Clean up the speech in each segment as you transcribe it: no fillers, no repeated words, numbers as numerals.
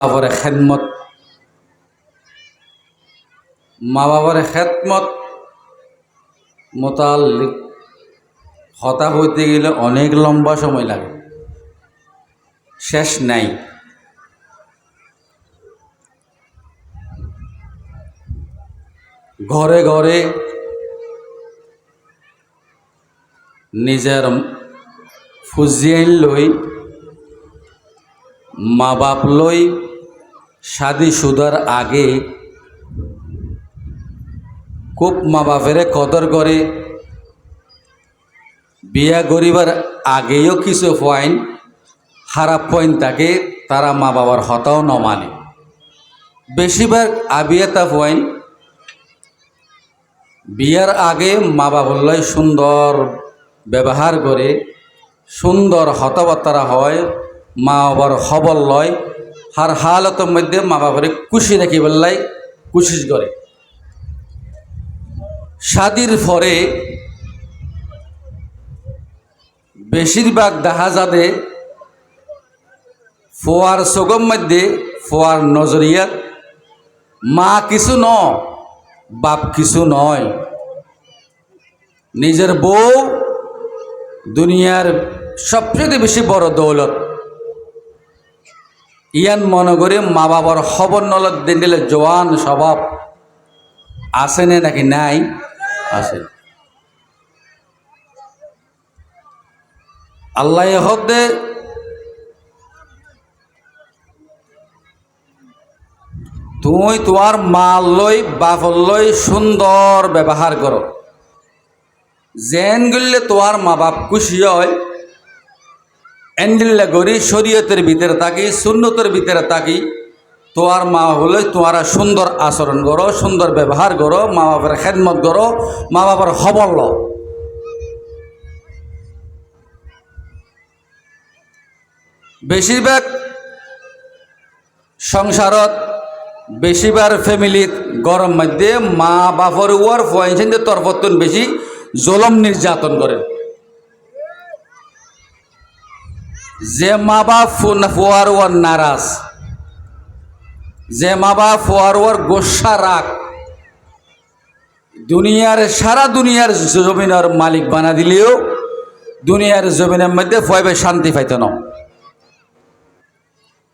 বাবার খেদমত, মা বাবার খেদমত মোতাল্লিক হতা হইতে গেলে অনেক লম্বা সময় লাগে, শেষ নাই। ঘরে ঘরে নিজের ফুজিয়াইন লই মা বাপ লই শাদি শুদার আগে খুব মা বাপেরে কদর করে, বিয়া করিবার আগেও কিছু পয়েন্ট খারাপ পয়েন্ট থাকে, তারা মা বাবার হতাও ন মানে। বেশিরভাগ আবিয়াতা পয়েন্ট বিয়ার আগে মা বাবার লয় সুন্দর ব্যবহার করে, সুন্দর হতাবার্তা হয়, মা বাবার খবর লয়, হার হালতের মধ্যে মা বাবারে খুশি রাখিবার লাই কোশিশ করে। শাদির পরে বেশিরভাগ দেখা যাবে ফোয়ার চোখের মধ্যে ফোয়ার নজরিয়া মা কিছু ন বাপ কিছু নয়, নিজের বউ দুনিয়ার সবচেয়ে বেশি বড় দৌলত। ইয়ান মনে করে মা বাবার খবর নলত দিলে জওয়ান স্বভাব আছে না নাকি নাই? আছে। আল্লাহ হদে তুই তোমার মাল লই বাপর লই সুন্দর ব্যবহার করো, যেন গেলে তোমার মা বাপ খুশি হয়, এন্ডিল্লা করি শরীয়তের ভিতরে থাকি, সুন্নতের ভিতরে থাকি, তোমার মা হলে তোমারা সুন্দর আচরণ করো, সুন্দর ব্যবহার করো, মা বাবার খেদমত করো, মা বাবার খবর লো। বেশিরভাগ সংসারত বেশিরভাগ ফ্যামিলিত গরম মধ্যে মা বাপর ওর ফয়েন্সেন তরফতুন বেশি জলম নির্যাতন করে। যে মা বাপ ফোয়ার ওয়ার নারাজ, যে মা বাপ ফোয়ার ওয়ার গোসা রাগ, দুনিয়ার সারা দুনিয়ার জমিনের মালিক বানা দিলেও দুনিয়ার জমিনের মধ্যে ফয়বে শান্তি পাইত না।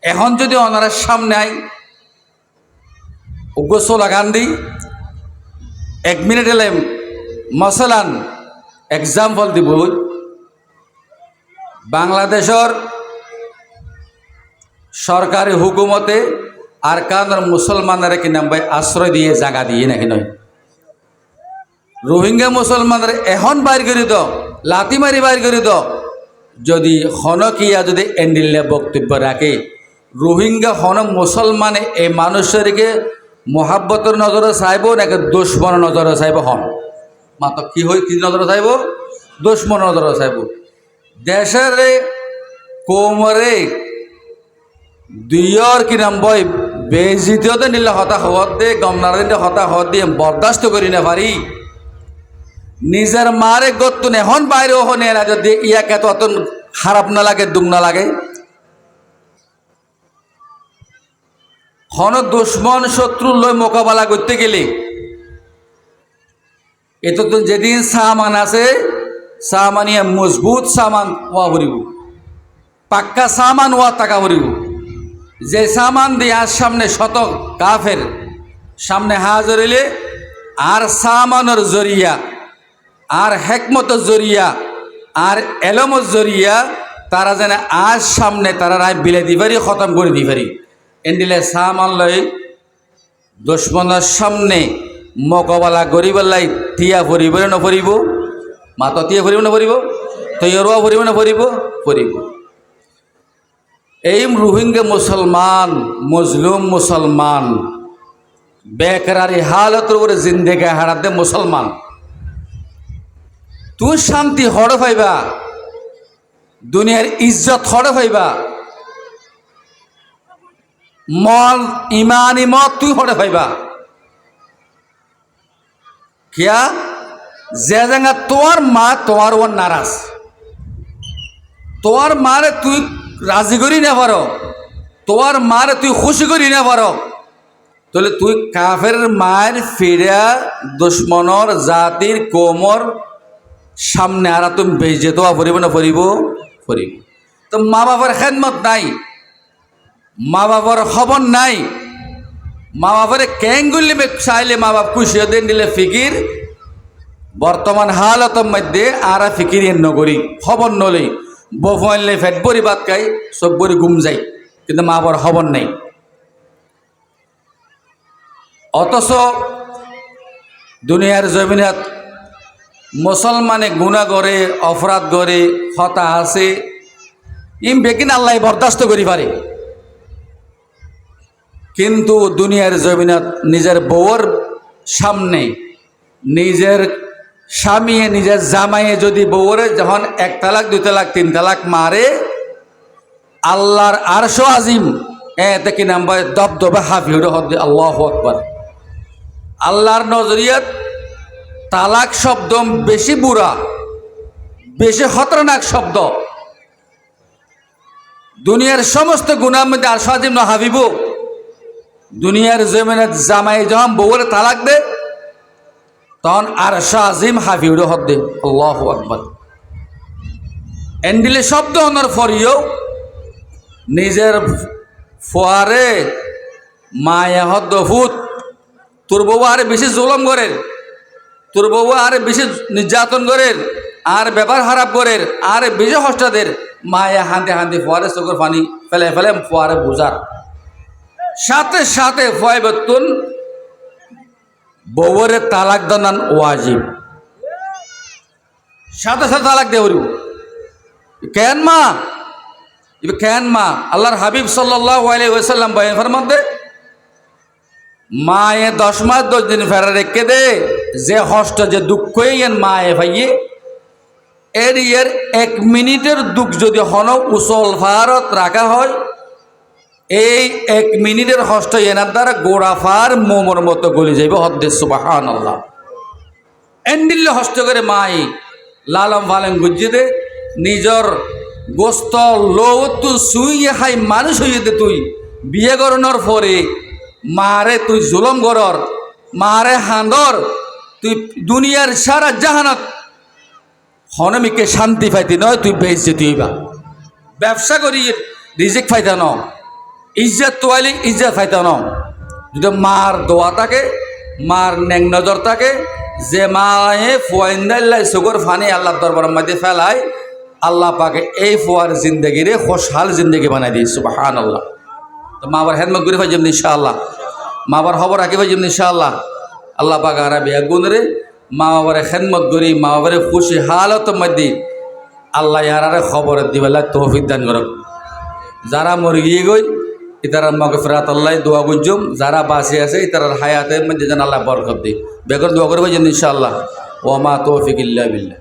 এখন যদি ওনারা সামনে আই গোসল লাগান দিই, 1 মিনিট এলে মশলান এক্সাম্পল দিব, বাংলাদেশের সরকারি হুকুমতে আর কানের মুসলমানরা কি নাম ভাই আশ্রয় দিয়ে জায়গা দিয়ে নাকি নয়, রোহিঙ্গা মুসলমানরা এখন বাইর করে দ লাতি মারি বাইর করে দ, যদি হনকিয়া যদি এন্ডিল্লে বক্তব্য রাখে রোহিঙ্গা হন মুসলমানে এই মানুষেরকে মোহাব্বতের নজরে চাইব নাকি দুশ্মনের নজরে চাইব? হন মাত্র কি হয় কি নজরে চাইব? দুশ্মনের নজরে চাইব। দেশের কোমরে দুইয়র কি নাম বই বেজিতে নিলে হতা হওয়ার দিয়ে গমনার দিলে হতা হওয়ার দিয়ে বরদাস্ত করি না পারি, নিজের মারে গতুন এখন বাইরে হনে না, যদি ইয়াকে তত খারাপ না লাগে দুঃখ না লাগে। হন দুশ্মন শত্রু লই মোকাবেলা করতে গেলে এত তো যেদিন সামান আছে সামানিয়া মজবুত সামান ওয়া ভরিব, পাক্কা সামান ওয়া টাকা ভরিব। যে সামান দিয়ে আজ সামনে শত কাফের সামনে হাজর এলে আর সামানের জরিয়া আর হেকমতের জরিয়া আর এলমর জরিয়া তারা যেন আজ সামনে তারা রায় বিলে দিবারি খতম করে দিবারি। এন্ডিলে সামান লই দুশ্মনের সামনে মোকাবেলা করিবার তিয়া ভরিব না ভরিব? মাতা তিয়া ভরিব না ভরিব? তৈরোয়া ভরিব না ভরিব? ভরিব। এই রোহিঙ্গা মুসলমান মজলুম মুসলমান বেকরারি হালতের উপরে জিন্দেগি হারাতে মুসলমান, তুই শান্তি হড়ে পাইবা, দুনিয়ার ইজ্জত হড়ে পাইবা, মল ইমান ইমত তুই হড়ে পাইবা। কিয়া যে জায়গা তোমার মা তোমার ওর নারাজ, তোমার মারে তুই রাজি করি না পারো, তোর মারে তুই খুশি করি না পারো, তাহলে তুই কাফের মায়ের ফিরা দুশ্মনর জাতির কোমর সামনে আর তুমি বেজে তো পড়িব না পড়িব পড়িব। তো মা বাবার খেদমত নাই, মা বাবার খবর নাই, মা বাবার ক্যাং গুলি চাইলে মা বাপ খুশি দিন দিলে ফিকির বর্তমান হালতের মধ্যে আর ফিকির নগরী খবর নলেই বফলে ফেট বড়ি ভাত খাই সব বড়ি ঘুম যায়, কিন্তু মা বাবার খবর নেই। অথচ দুনিয়ার জমিনাত মুসলমানে গুনাহ করে অপরাধ করে হতা আছে ইম বেকিন আল্লাহ বরদাস্ত করি পারে, কিন্তু দুনিয়ার জমিনাত নিজের বউর সামনে নিজের স্বামী নিজের জামাইয়ে যদি বউরে যখন 1 তালাক 2 তালাক 3 তালাক মারে, আল্লাহর আরশ আজিম এতে কি নাম বলে দবদবে হাফিউড হদ্দে আল্লাহু আকবার। আল্লাহর নজরিয়াত তালাক শব্দ বেশি বুড়া, বেশি খতরনাক শব্দ। দুনিয়ার সমস্ত গুনার মধ্যে আরশ আজিম না হাবিব, দুনিয়ার জমিনে জামাই যখন বউরে তালাক দে তখন আরশ আজিম হাফিউড হদ্দে আল্লাহু আকবার। এন্ডিলে শব্দ হনার ফরিও নিজের ফোয়ারে মায়া হদ্দ ফুত তোর বউ আরে বেশি জুলম করেন, তোর বউ আরে বেশি নির্যাতন করেন, আর ব্যাপার খারাপ করেন, আর বেশি হস্তাদের মায়া হাঁদে হাঁদে ফোয়ারে চোখের পানি ফেলে ফেলে ফোয়ারে বুঝার সাথে সাথে ফয় বতুন বউরে তালাক দান ওয়াজিব, সাথে সাথে তালাক দে হরিব। কেন মা কেন মা আল্লাহর হাবিব সাল্লাল্লাহু আলাইহি ওয়াসাল্লাম বয়ান ফরমাতে মায়ে 10 মাস 10 দিন ফেরা রেখে দে যে কষ্ট যে দুঃখ এন মায়ে ভাইয়ে এর 1 মিনিটের দুঃখ যদি হন উসল ফারত রাখা হয়, এই 1 মিনিটের কষ্ট এনার দ্বারা গোড়া ফার মোমর মতো গলি যাইব হদ্দে সুবহানাল্লাহ। এন্ডিল্লে হস্ত করে মাই লালম ফালেম গুজিয়ে দে নিজর গোস্ত লো তুই শুইয়ে খাই মানুষ হইয়ে দে, তুই বিয়ে করানোর পরে মারে তুই জুলম করর, মারে হাঁদর, তুই দুনিয়ার সারা জাহানত হনমিকে শান্তি পাইতি নয়, তুই বেঁচে তুই বা ব্যবসা করি রিজিক ফাইতা ন, ইজ্জত তোয়ালি ইজ্জত ফাইতা ন। যদি মার দোয়া থাকে, মার নেং নজর থাকে, যে মায়ে ফুয়াইন্দাল্লাই সুগর ফানি আল্লাহ দরবারের মধ্যে ফেলায়, আল্লাহ পাকে এই ফুয়ার জিন্দগিরে খুশহাল জিন্দগি বানাই দিই সুবহানাল্লাহ। তো মা বাবার হেদমত করে ভাই যেমন ইনশাআল্লাহ, মা বাবার খবর রাখি ভাই যেমন ইনশাআল্লাহ। আল্লাহ পাক আরা বেগুন রে মা বাবার খেদমত করি, মা বাবার খুশি হালতের মধ্যে আল্লাহ ইয়ারারে খবর দিবেলা তৌফিক দান করক। যারা মরে গিয়ে গই ইতারার মাগফিরাত আল্লাহ দোয়া গুজুম, যারা বাঁচে আছে ইতারার হায়াতের মধ্যে যেন আল্লাহ বরকত দিই। বেগর দোয়া করবে যেন ইনশাআল্লাহ। ওয়া মা তৌফিক ইল্লা বিল্লাহ।